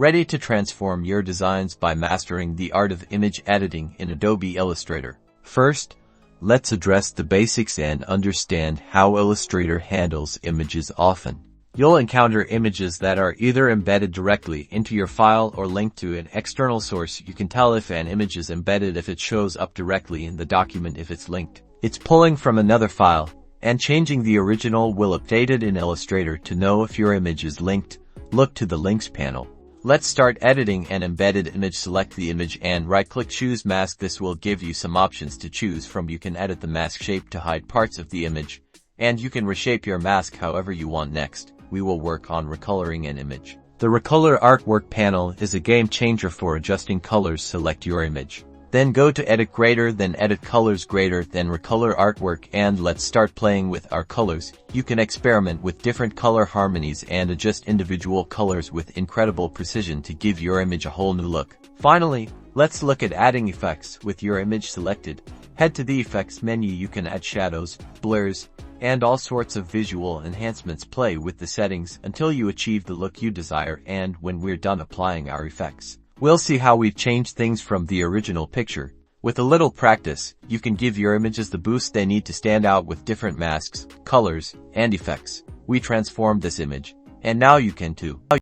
Ready to transform your designs by mastering the art of image editing in Adobe Illustrator. First, let's address the basics and understand how Illustrator handles images often. You'll encounter images that are either embedded directly into your file or linked to an external source. You can tell if an image is embedded if it shows up directly in the document. If it's linked, it's pulling from another file, and changing the original will update it in Illustrator. To know if your image is linked, look to the Links panel. Let's start editing an embedded image. Select the image and right-click, choose Mask. This will give you some options to choose from. You can edit the mask shape to hide parts of the image, and you can reshape your mask however you want. Next, we will work on recoloring an image. The Recolor Artwork panel is a game changer for adjusting colors. Select your image, then go to Edit Grader, then Edit Colors Grader, then Recolor Artwork, and let's start playing with our colors. You can experiment with different color harmonies and adjust individual colors with incredible precision to give your image a whole new look. Finally, let's look at adding effects. With your image selected, head to the Effects menu. You can add shadows, blurs, and all sorts of visual enhancements. Play with the settings until you achieve the look you desire, and when we're done applying our effects, we'll see how we've changed things from the original picture. With a little practice, you can give your images the boost they need to stand out with different masks, colors, and effects. We transformed this image, and now you can too.